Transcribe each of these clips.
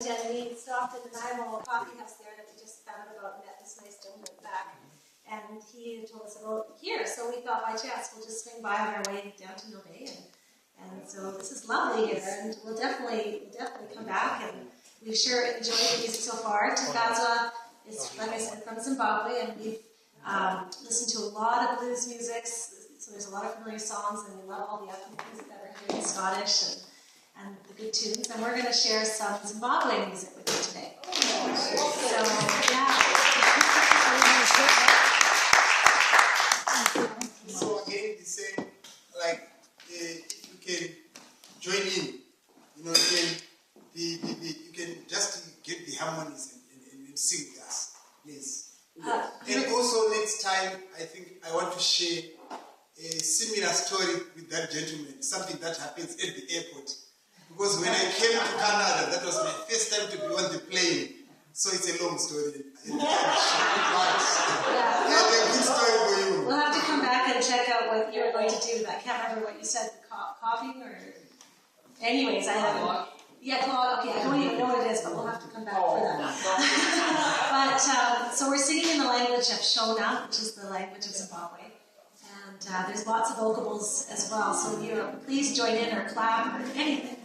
And we stopped at the Nanaimo coffee house there that we just found about and met this nice gentleman back. And he told us about here, so we thought by chance we'll just swing by on our way down to Nové. And so this is lovely here, and we'll definitely come back. And we've sure enjoyed the music so far. Tafazwa is, like I said, from Zimbabwe, and we've listened to a lot of blues music. So there's a lot of familiar songs, and we love all the ethnic music that we're hearing in Scottish and the good tunes. And we're going to share some Zimbabwe music with you today. So, yeah. So again, the same, like, if you can join in, you know, you can just get the harmonies and sing with us, please. And also next time, I think I want to share a similar story with that gentleman, something that happens at the airport. Because when I came to Canada, that was my first time to be on the plane. So it's a long story. But yeah, a good story for you. We'll have to come back and check out what you were going to do. I can't remember what you said, coughing or... Anyways, I haven't... Yeah, claw, okay, I don't even know what it is, but we'll have to come back for that. But, so we're singing in the language of Shona, which is the language of Zimbabwe. And there's lots of vocables as well, so please join in or clap or anything.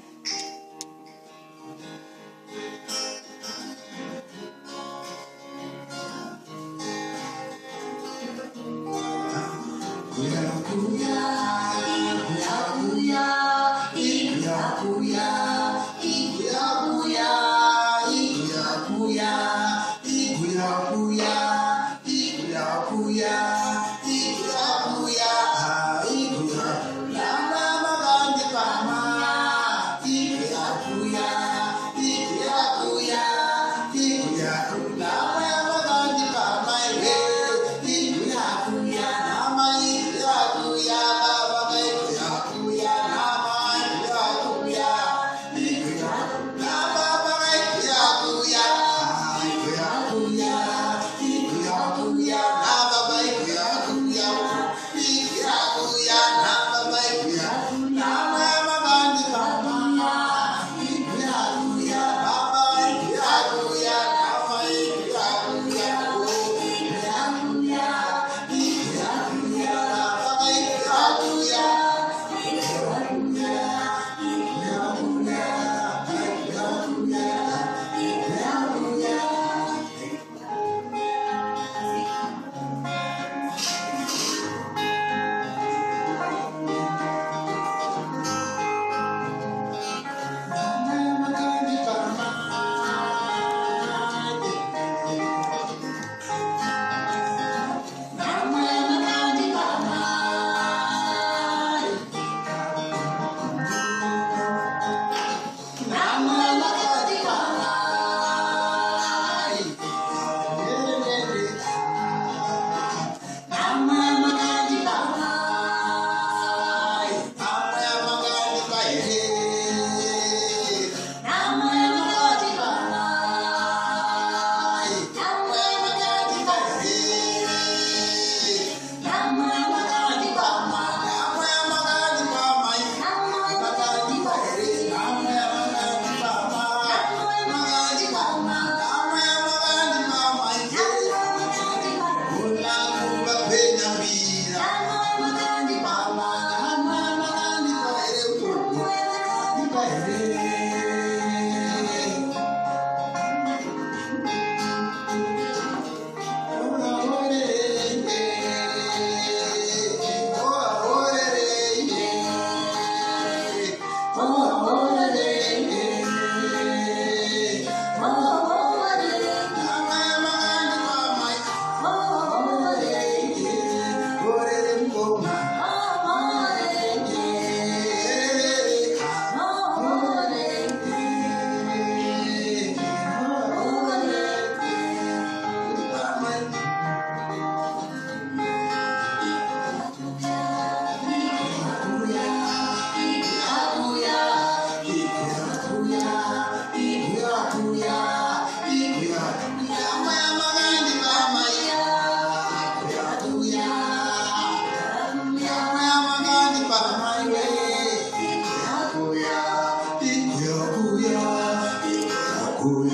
Thank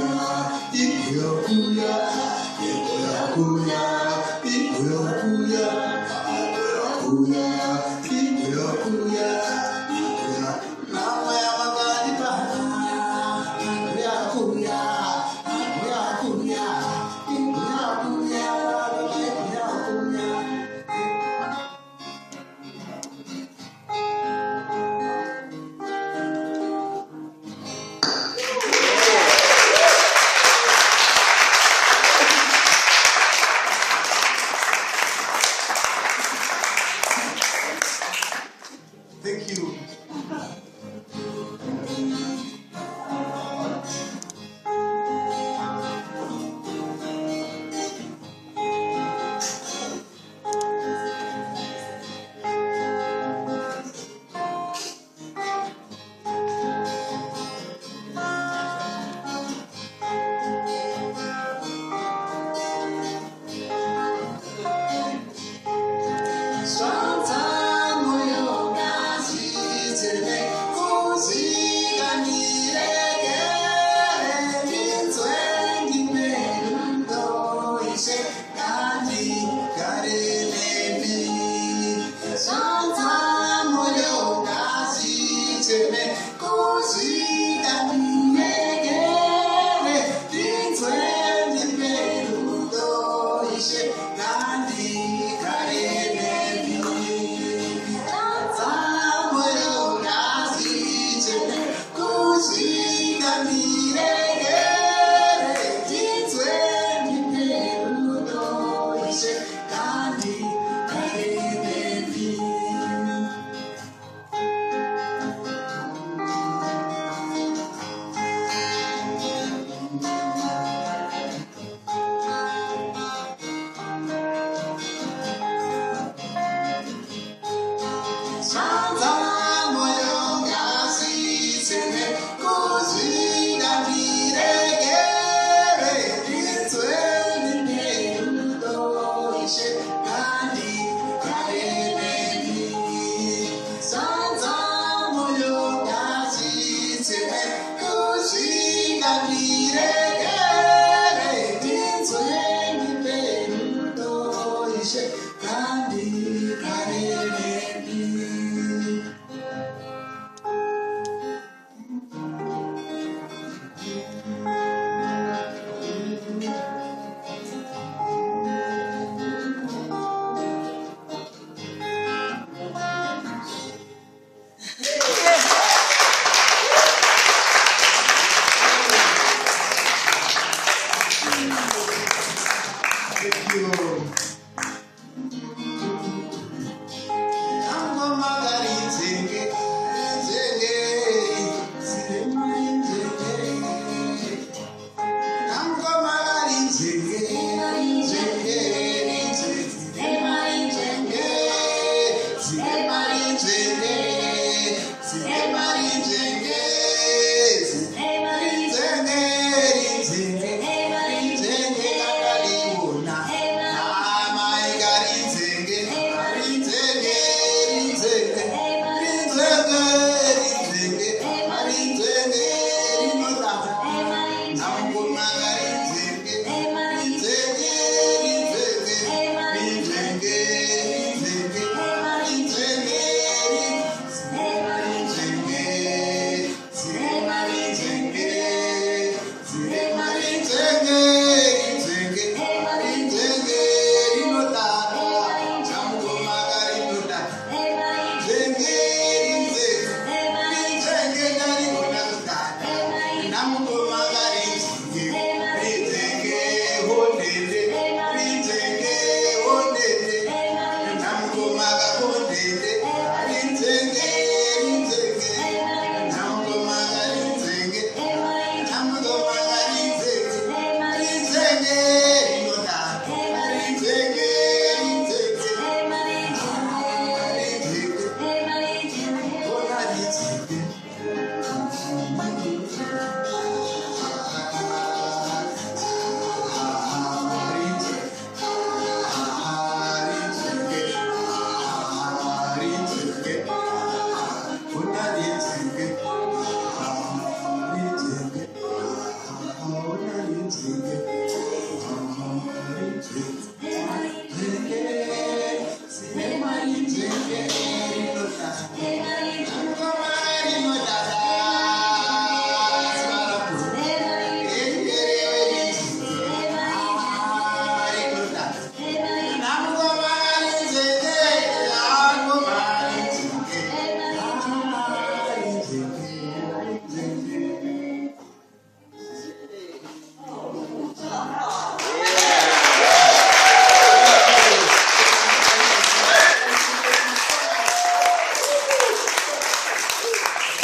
you. Kushinda mire